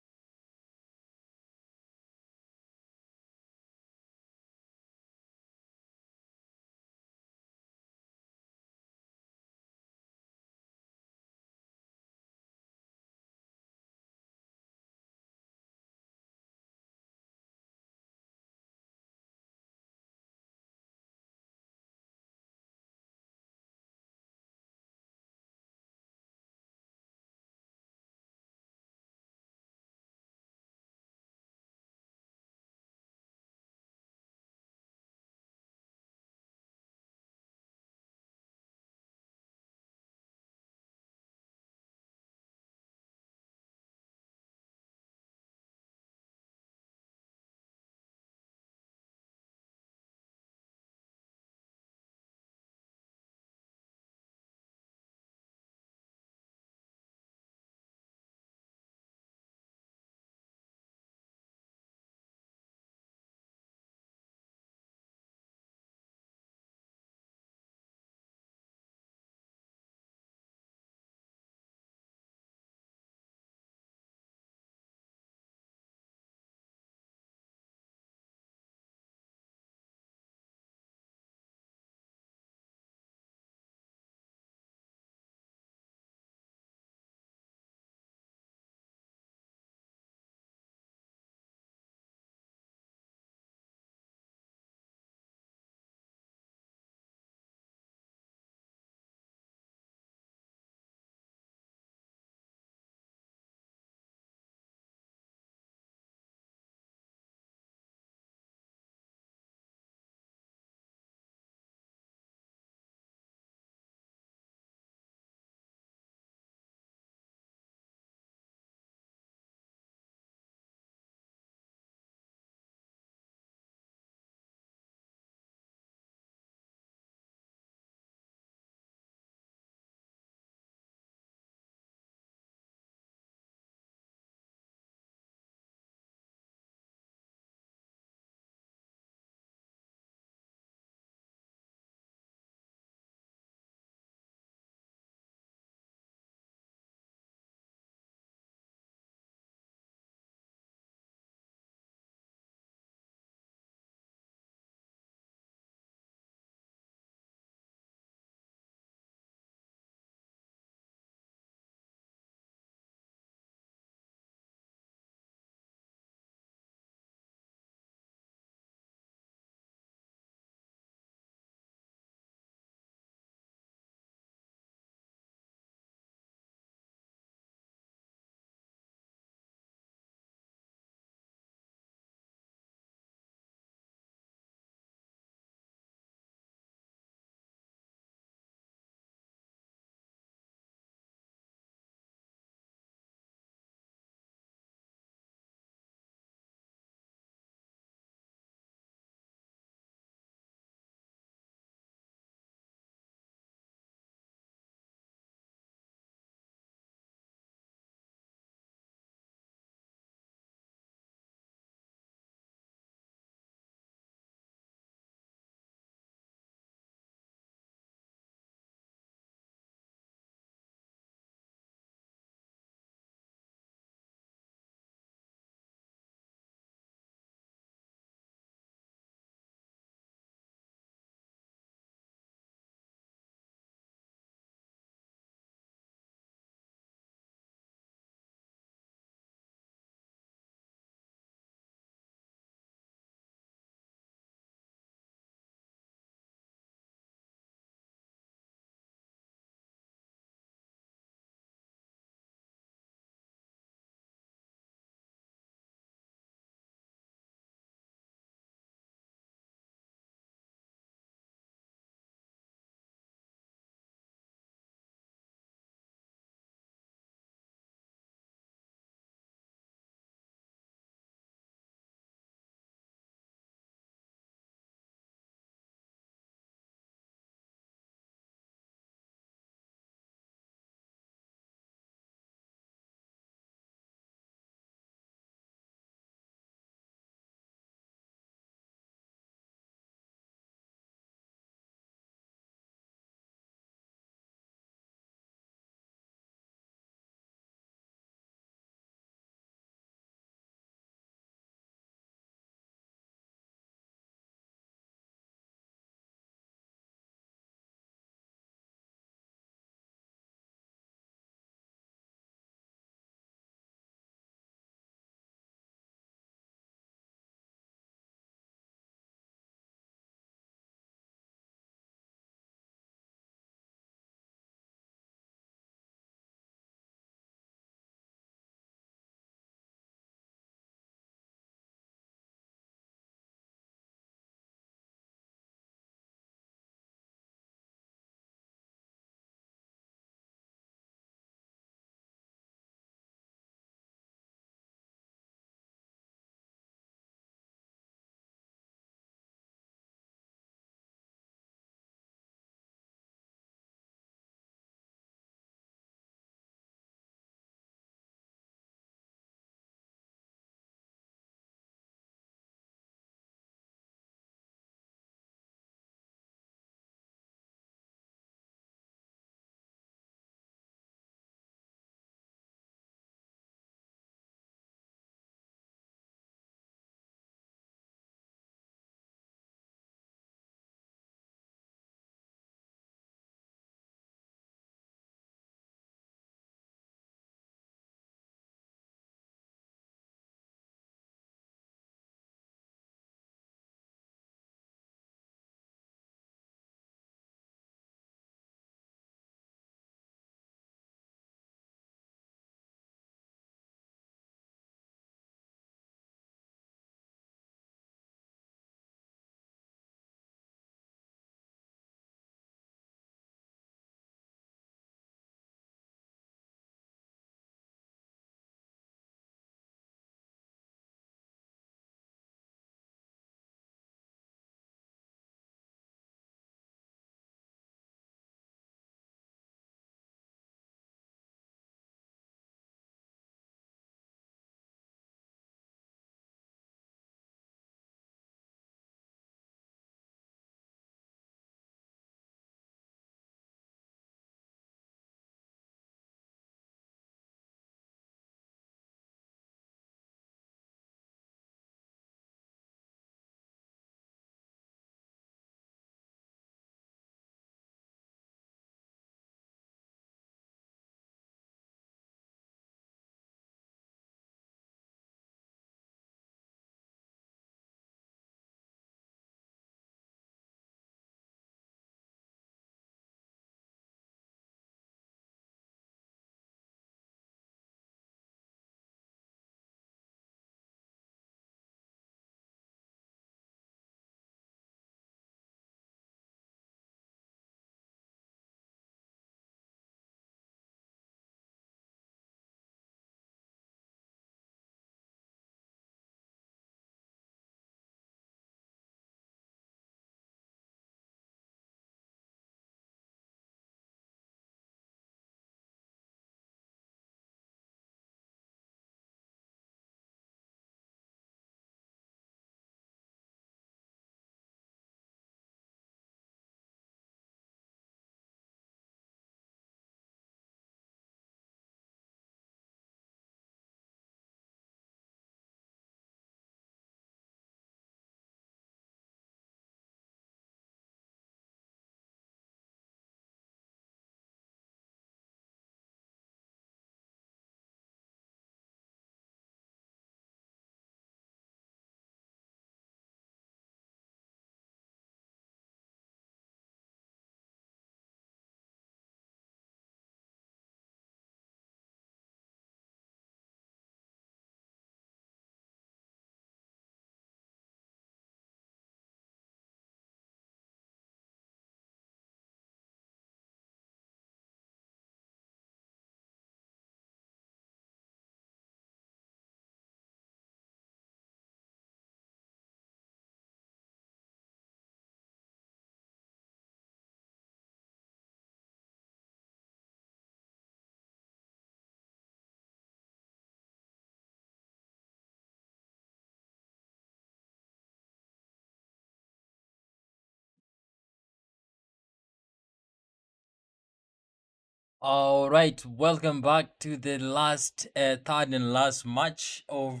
Speaker 1: All right, welcome back to the last, third and last match of,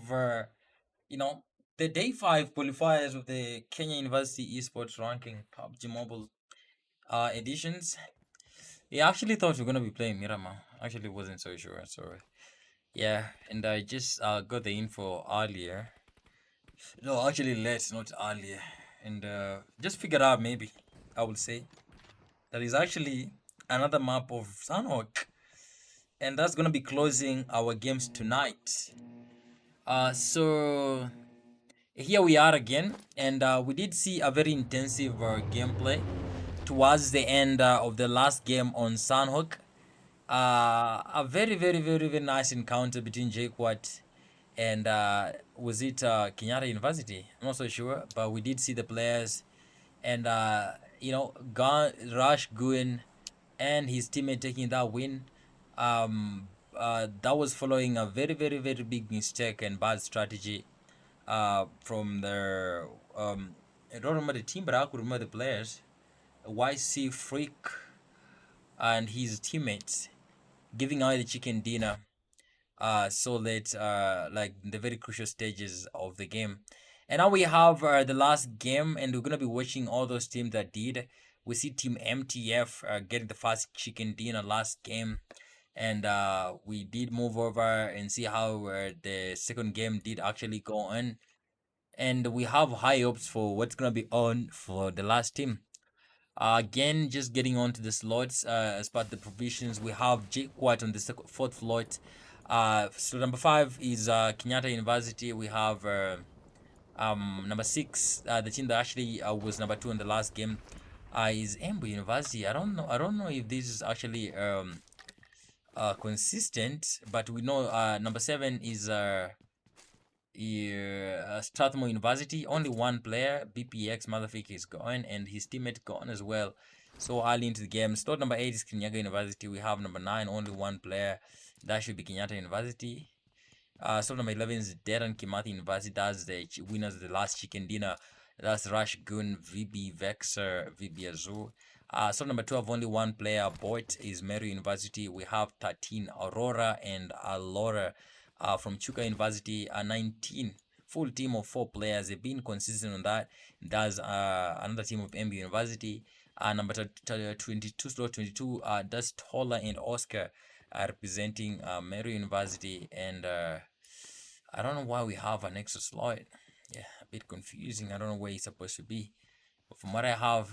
Speaker 1: you know, the day five qualifiers of the Kenya University Esports Ranking PUBG Mobile editions. Yeah, I actually thought we were gonna be playing Miramar. Actually, wasn't so sure. So yeah, and I just got the info earlier. No, actually late, not earlier, and just figured out maybe I would say that is actually another map of Sanhok, and that's gonna be closing our games tonight. So here we are again, and we did see a very intensive gameplay towards the end of the last game on Sanhok. A very nice encounter between Jaquat and was it Kenyatta University? I'm not so sure, but we did see the players and Rush Guin and his teammate taking that win. That was following a very big mistake and bad strategy from their I don't remember the team, but I could remember the players. YC Freak and his teammates giving away the chicken dinner so late, like the very crucial stages of the game. And now we have the last game, and we're gonna be watching all those teams that did. We see Team MTF getting the first chicken dinner last game, and we did move over and see how the second game did actually go on. And we have high hopes for what's gonna be on for the last team. Again, just getting on to the slots as part of the provisions, we have J Quat on the fourth slot. So number 5 is Kenyatta University. We have number 6, the team that actually was number 2 in the last game, is Embu University. I don't know. I don't know if this is actually consistent, but we know number 7 is Strathmore University. Only one player, BPX Motherfucker, is gone, and his teammate gone as well. So early into the game. Slot number 8 is Kenyatta University. We have number 9, only one player. That should be Kenyatta University. Slot number 11 is Deran Kimathi University. That's the winners of the last chicken dinner. That's Rush Gun, VB Vexer, VB Azul. Slot number 12, only one player. Boit is Meru University. We have 13, Aurora and Alora from Chuka University. 19, full team of 4 players. They've been consistent on that. That's another team of MB University. Number 22, slot 22, that's Tola and Oscar representing Meru University. And I don't know why we have an extra slot. Yeah, a bit confusing. I don't know where it's supposed to be. But from what I have,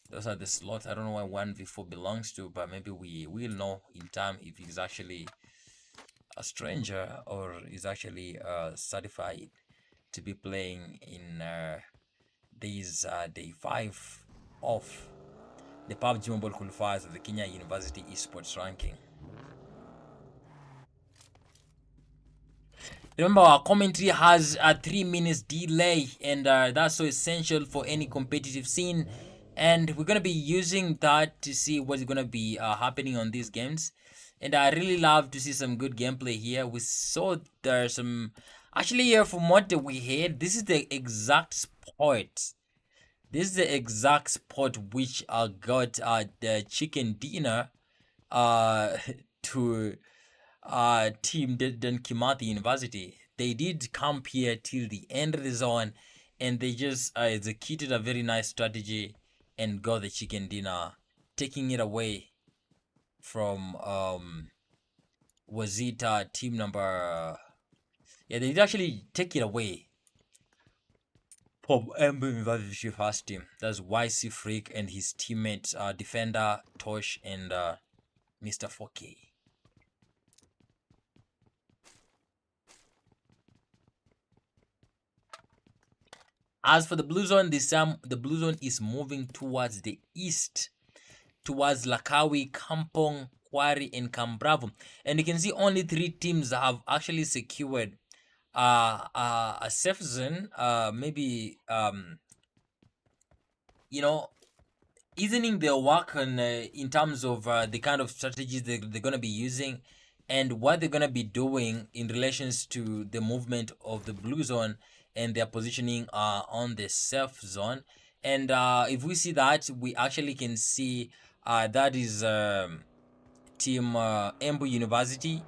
Speaker 1: those are the slots. I don't know where 1v4 belongs to, but maybe we will know in time if he's actually a stranger or is actually certified to be playing in these day 5 of the PUBG Mobile qualifiers of the Kenya University Esports Ranking. Remember, our commentary has a 3 minutes delay, and that's so essential for any competitive scene. And we're gonna be using that to see what's gonna be happening on these games. And I really love to see some good gameplay here. We saw there's some actually here from what we heard. This is the exact spot. This is the exact spot which got the chicken dinner to team Dedan Kimathi University. They did camp here till the end of the zone, and they just executed a very nice strategy and got the chicken dinner, taking it away from was it team number yeah, they did actually take it away from MB University first team. That's YC Freak and his teammates, Defender, Tosh, and Mr. 4K. As for the blue zone, the blue zone is moving towards the east, towards Lakawi, Kampong, Kwari, and Kambravo. And you can see only 3 teams have actually secured a safe zone. Maybe easing their work on in terms of the kind of strategies they're going to be using and what they're going to be doing in relations to the movement of the blue zone and their positioning on the safe zone. And if we see that, we actually can see that is team Embu University.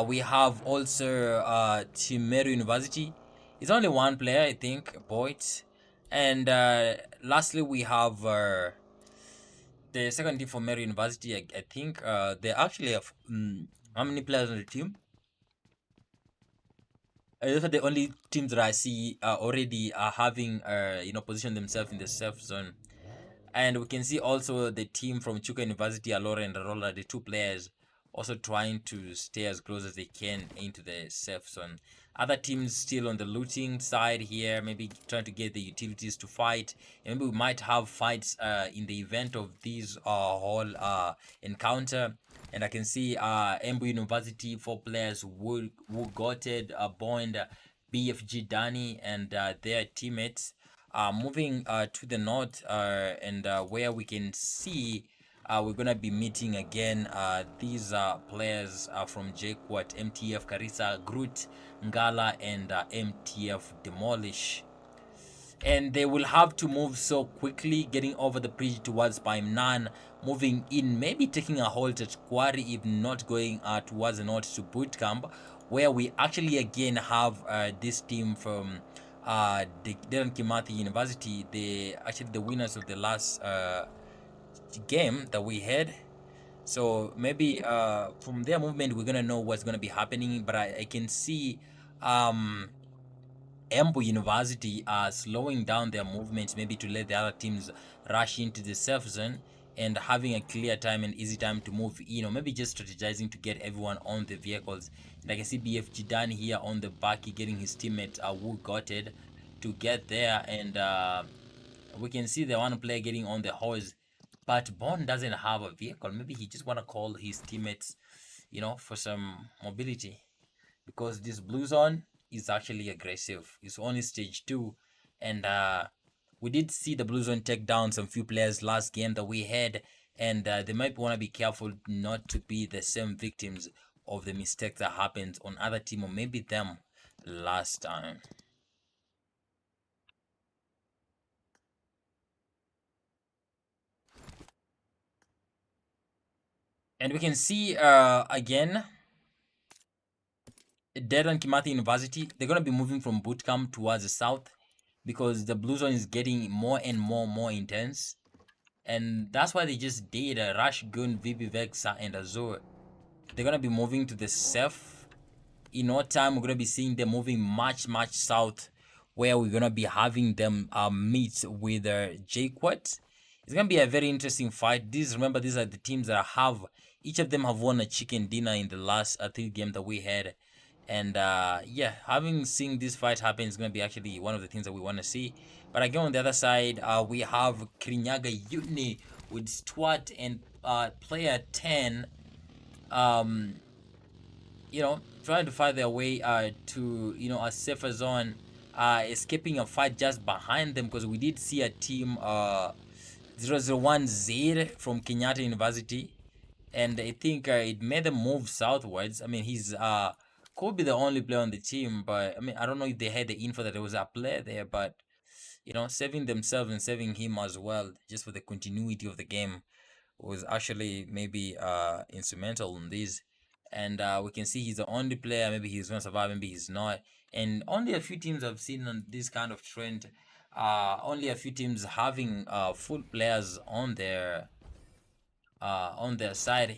Speaker 1: We have also team Meru University. It's only one player, I think, Boyd. And lastly, we have the second team for Meru University. I think they actually have how many players on the team? Those are the only teams that I see already having positioned themselves in the safe zone. And we can see also the team from Chuka University, Alora and Arola, the two players, also trying to stay as close as they can into the safe zone. Other teams still on the looting side here, maybe trying to get the utilities to fight. And maybe we might have fights in the event of this whole encounter. And I can see Embu University, four players who got it, Bond, BFG Danny, and their teammates. Moving to the north, and where we can see we're gonna be meeting again these players from JQuat, MTF Karisa, Groot, Ngala, and MTF Demolish. And they will have to move so quickly, getting over the bridge towards Paimnan, moving in, maybe taking a halt at Quarry, if not going towards the north to boot camp, where we actually again have this team from the Dedan Kimathi University, actually the winners of the last game that we had. So maybe from their movement, we're gonna know what's gonna be happening. But I can see Embu University are slowing down their movements, maybe to let the other teams rush into the safe zone and having a clear time and easy time to move in, or maybe just strategizing to get everyone on the vehicles. And I can see BFG Dan here on the back, getting his teammate Wu Gotted to get there, and we can see the one player getting on the horse, but Bond doesn't have a vehicle. Maybe he just want to call his teammates, for some mobility, because this blue zone is actually aggressive. It's only stage 2, and we did see the blue zone take down some few players last game that we had, and they might want to be careful not to be the same victims of the mistake that happened on other team, or maybe them last time. And we can see again Dedan Kimathi University, they're going to be moving from bootcamp towards the south, because the blue zone is getting more and more intense. And that's why they just did a Rush Gun, VB Vexa, and Azure. They're going to be moving to the south. In no time, we're going to be seeing them moving much south, where we're going to be having them meet with JQuat. It's going to be a very interesting fight. Remember, these are the teams that each of them have won a chicken dinner in the last 3 games that we had. And yeah, having seen this fight happen is going to be actually one of the things that we want to see. But again, on the other side, we have Kirinyaga Uni with Stewart and player 10, trying to find their way to a safer zone, escaping a fight just behind them, because we did see a team 001 Z from Kenyatta University, and I think it made them move southwards. I mean, he's could be the only player on the team, but I mean, I don't know if they had the info that there was a player there, but saving themselves and saving him as well, just for the continuity of the game, was actually maybe instrumental in this. And we can see he's the only player. Maybe he's gonna survive, maybe he's not. And only a few teams have seen on this kind of trend. Only a few teams having full players on their side,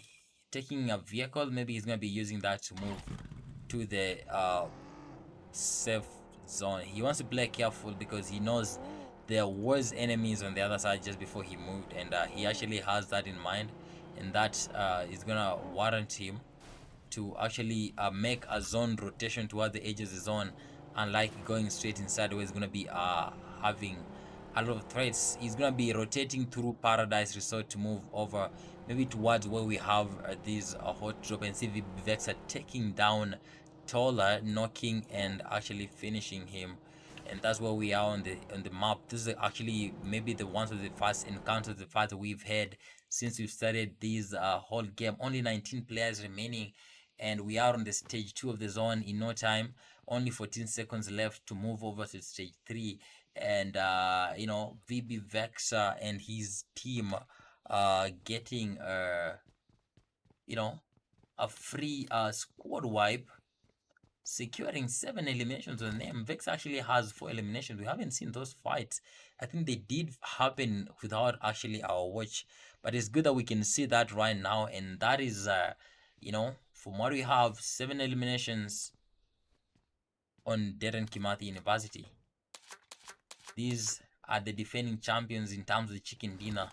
Speaker 1: taking a vehicle. Maybe he's gonna be using that to move to the safe zone. He wants to play careful, because he knows there was enemies on the other side just before he moved, and he actually has that in mind, and that is gonna warrant him to actually make a zone rotation toward the edges of the zone, unlike going straight inside, where he's gonna be having a lot of threats. He's gonna be rotating through Paradise Resort to move over, maybe towards where we have this hot drop, and see Vex are taking down Tola, knocking and actually finishing him. And that's where we are on the map. This is actually maybe the ones of the first encounters, the first we've had since we've started this whole game. Only 19 players remaining, and we are on the stage 2 of the zone in no time. Only 14 seconds left to move over to stage 3, and VB Vexa and his team getting you know, a free squad wipe, securing 7 eliminations on them. Vex actually has 4 eliminations. We haven't seen those fights. I think they did happen without actually our watch, but it's good that we can see that right now. And that is, you know, from what we have, 7 eliminations on Dedan Kimathi University. These are the defending champions in terms of the chicken dinner.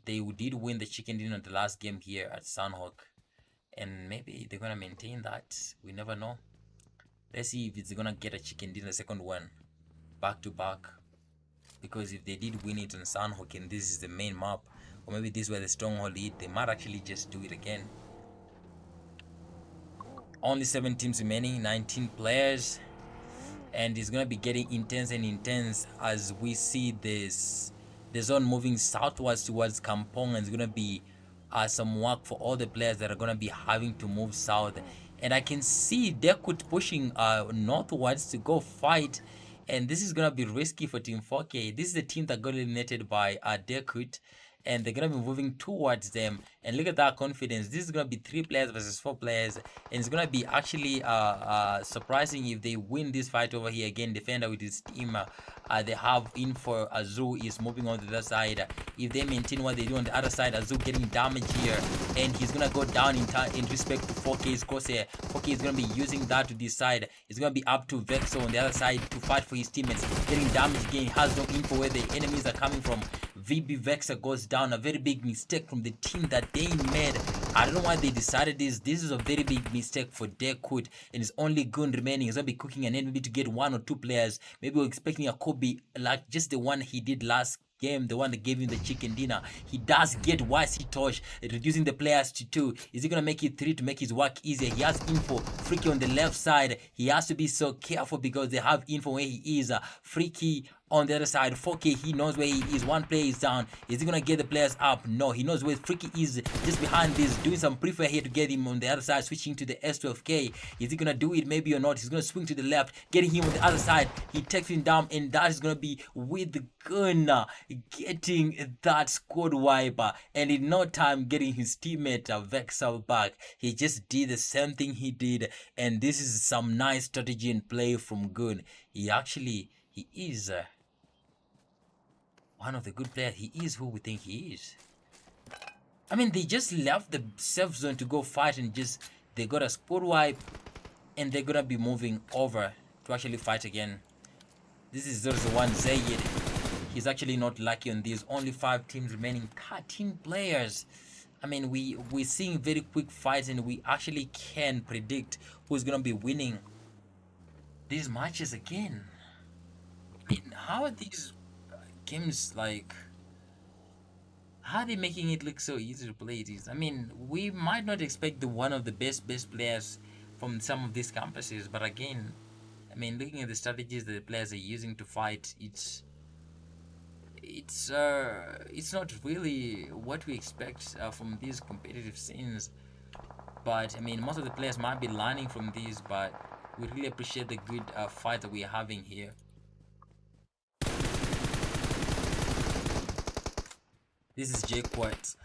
Speaker 1: They did win the chicken dinner the last game here at Sunhawk, and maybe they're gonna maintain that. We never know. Let's see if it's gonna get a chicken dinner second one back to back, because if they did win it on Sunhawk and this is the main map, or maybe this is where the stronghold is, they might actually just do it again. Only 7 teams remaining, 19 players, and it's gonna be getting intense and intense as we see this the zone moving southwards towards Kampong, and it's gonna be some work for all the players that are gonna be having to move south. And I can see Dekut pushing northwards to go fight, and this is gonna be risky for Team 4K. This is the team that got eliminated by Dekut, and they're gonna be moving towards them. And look at that confidence. This is gonna be 3 players versus 4 players, and it's gonna be actually surprising if they win this fight over here. Again, defender with his team, they have info. Azu is moving on to the other side. If they maintain what they do on the other side, Azu getting damage here, and he's gonna go down in respect to 4K's crosshair. 4K is gonna be using that to decide. It's gonna be up to Vexo on the other side to fight for his teammates. Getting damage again, he has no info where the enemies are coming from. VB Vexer goes down. A very big mistake from the team that they made. I don't know why they decided this. This is a very big mistake for Dekut, and it's only Gun remaining. He's gonna be cooking an end maybe to get 1 or 2 players. Maybe we're expecting a Kobe like just the one he did last game, the one that gave him the chicken dinner. He does get YC Tosh, reducing the players to 2. Is he gonna make it 3 to make his work easier? He has info. Freaky on the left side. He has to be so careful because they have info where he is. Freaky on the other side, 4K, he knows where he is. 1 player is down. Is he gonna get the players up? No, he knows where Freaky is, just behind this, doing some prefer here to get him on the other side, switching to the S12K. Is he gonna do it? Maybe or not. He's gonna swing to the left, getting him on the other side. He takes him down, and that is gonna be with the gun, getting that squad wiper, and in no time getting his teammate Vexel back. He just did the same thing he did, and this is some nice strategy and play from Gun. He is one of the good players. He is who we think he is. I mean, they just left the safe zone to go fight, and they got a squad wipe, and they're gonna be moving over to actually fight again. This is 0-1 Zayed. He's actually not lucky on these. Only 5 teams remaining, 13 players. I mean, we're seeing very quick fights, and we actually can predict who's gonna be winning these matches again. I mean, how are these games, like, how are they making it look so easy to play it? I mean, we might not expect one of the best players from some of these campuses, but again, I mean, looking at the strategies that the players are using to fight, it's not really what we expect from these competitive scenes. But I mean, most of the players might be learning from these, but we really appreciate the good fight that we are having here. This is JQuat,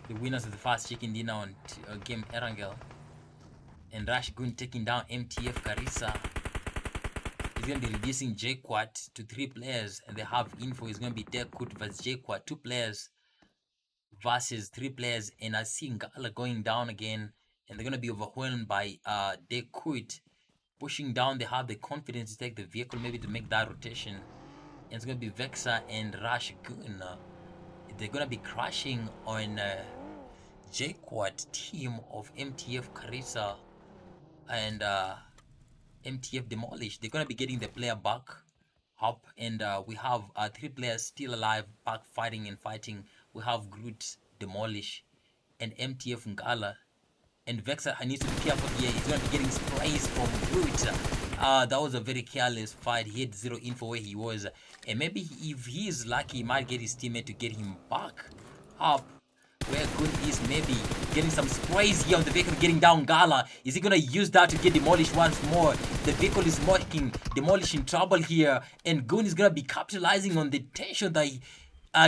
Speaker 1: the winners of the first chicken dinner on game Erangel, and Rash Gun taking down MTF Karisa. He's going to be reducing JQuat to 3 players, and they have info. It's going to be Dekut versus JQuat, 2 players versus 3 players, and I see Ngala going down again, and they're going to be overwhelmed by Dekut pushing down. They have the confidence to take the vehicle, maybe to make that rotation. And it's going to be Vexa and Rash Gun. They're going to be crashing on JQuat team of MTF Karisa and MTF Demolished. They're going to be getting the player back up, and we have 3 players still alive, back fighting. We have Groot, Demolish, and MTF Ngala. And Vexa needs to be careful here. He's going to be getting sprays from Groot. That was a very careless fight. He had 0 info where he was, and maybe if he is lucky, he might get his teammate to get him back up where Gun is, maybe getting some sprays here on the vehicle, getting down Gala. Is he gonna use that to get demolished once more? The vehicle is mocking, demolishing trouble here, and Gun is gonna be capitalizing on the tension that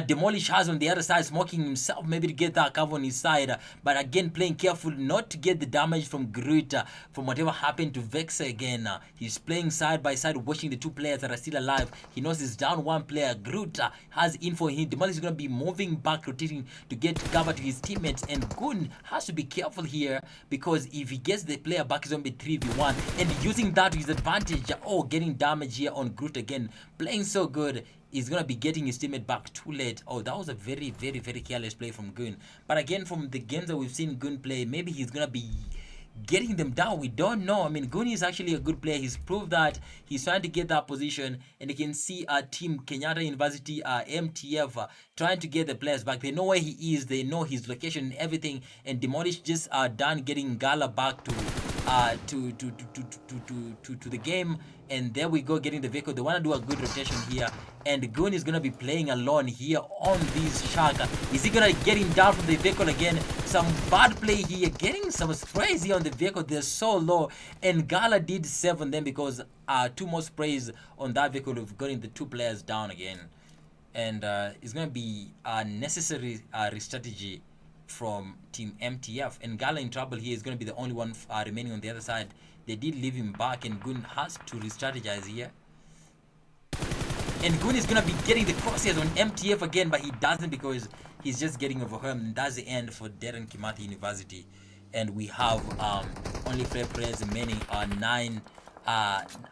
Speaker 1: Demolish has on the other side, smoking himself maybe to get that cover on his side, but again playing careful not to get the damage from Groot, from whatever happened to Vexer again. He's playing side by side, watching the two players that are still alive. He knows he's down one player. Groot has info. Demolish is going to be moving back, rotating to get cover to his teammates, and Goon has to be careful here because if he gets the player back, he's going to be 3v1, and using that to his advantage. Oh, getting damage here on Groot again, playing so good. He's gonna be getting his teammate back too late. Oh, that was a very, very, very careless play from Goon. But again, from the games that we've seen Goon play, maybe he's gonna be getting them down. We don't know. I mean, Goon is actually a good player. He's proved that he's trying to get that position, and you can see our team, Kenyatta University, MTF, trying to get the players back. They know where he is. They know his location and everything. And Demolish just done getting Gala back to the game, and there we go, getting the vehicle. They want to do a good rotation here, and Goon is going to be playing alone here on this Shark. Is he going to get him down from the vehicle again? Some bad play here, getting some sprays here on the vehicle. They're so low, and Gala did save on them because two more sprays on that vehicle have gotten the two players down again, and it's going to be a necessary strategy from Team MTF. And Gala in trouble here is going to be the only one remaining on the other side. They did leave him back, and Goon has to re-strategize here. And Goon is going to be getting the crosshairs on MTF again, but he doesn't because he's just getting overwhelmed. And that's the end for Darren Kimathi University. And we have only 5 players remaining,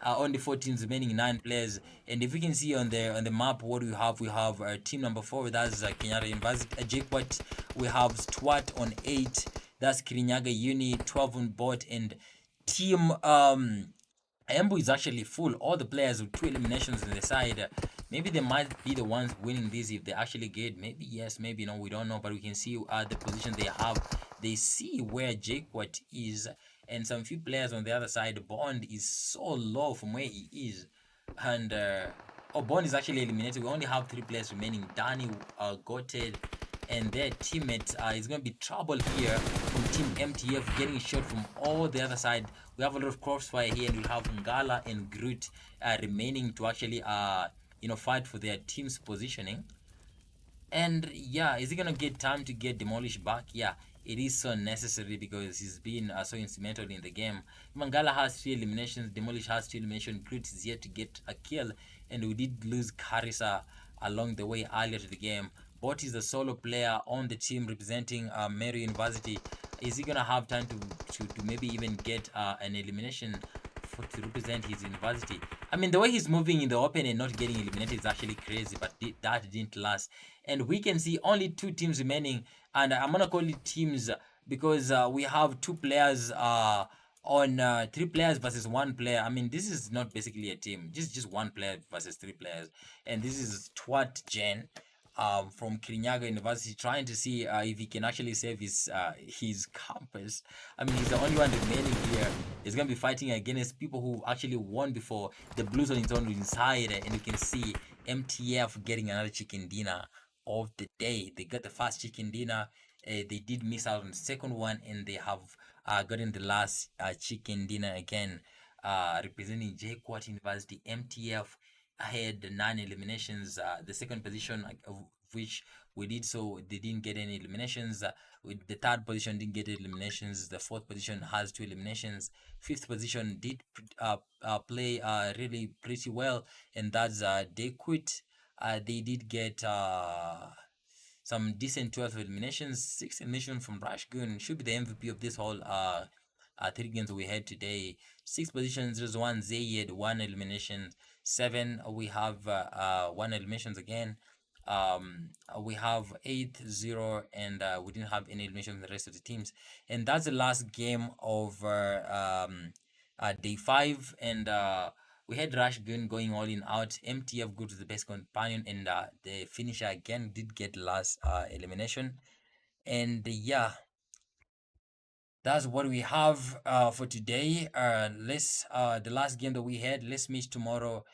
Speaker 1: only 4 teams remaining, 9 players. And if we can see on the map what we have team number 4, that's Kenyatta University, JQuat. We have Stewart on 8, that's Kirinyaga Uni, 12 on bot, and team Embu is actually full. All the players with 2 eliminations on the side. Maybe they might be the ones winning this if they actually get. Maybe yes, maybe no, we don't know. But we can see the position they have. They see where JQuat is, and some few players on the other side. Bond is so low from where he is, and Bond is actually eliminated. We only have 3 players remaining. Danny, Goted, and their teammates. It's going to be trouble here from Team MTF, getting shot from all the other side. We have a lot of crossfire here, and we'll have Ngala and Groot remaining to actually fight for their team's positioning. And yeah, is he gonna get time to get Demolished back? Yeah, it is so necessary because he's been so instrumental in the game. Mangala has 3 eliminations, Demolish has 2 eliminations, Groot is yet to get a kill, and we did lose Karisa along the way earlier to the game. Bot is the solo player on the team representing Mary University. Is he gonna have time to maybe even get an elimination to represent his university? I mean, the way he's moving in the open and not getting eliminated is actually crazy, but that didn't last. And we can see only 2 teams remaining, and I'm gonna call it teams because we have 2 players on 3 players versus 1 player. I mean, this is not basically a team, just 1 player versus 3 players, and this is Twat Jen from Kirinyaga University, trying to see if he can actually save his campus. I mean, he's the only one remaining here. He's going to be fighting against people who actually won before. The Blues on his own inside, and you can see MTF getting another chicken dinner of the day. They got the first chicken dinner. They did miss out on the second one, and they have gotten the last chicken dinner again. Representing JQuat University, MTF had 9 eliminations. The second position of which we did, so they didn't get any eliminations. With the third position didn't get eliminations. The fourth position has 2 eliminations. Fifth position did play really pretty well, and that's they quit. They did get some decent 12 eliminations, 6 eliminations from Rashgun. Should be the MVP of this whole 3 games we had today. 6 positions, there's 1 Zayed, 1 elimination. 7 we have 1 eliminations again. We have 8-0, and we didn't have any elimination from the rest of the teams. And that's the last game of day 5, and we had Rush Gun going all in out. MTF go to the best companion, and the finisher again did get last elimination. And yeah, that's what we have for today. Let's the last game that we had. Let's meet tomorrow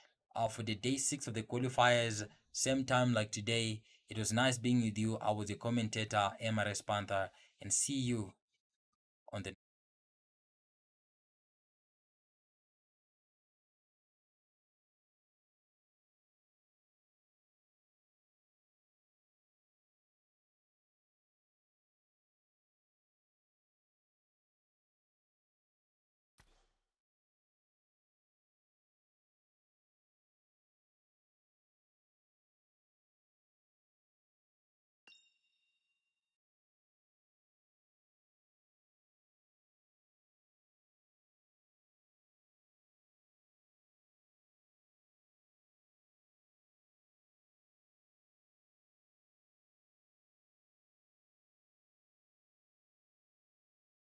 Speaker 1: for the day 6 of the qualifiers, same time like today. It was nice being with you. I was the commentator, MRS Panther, and see you on the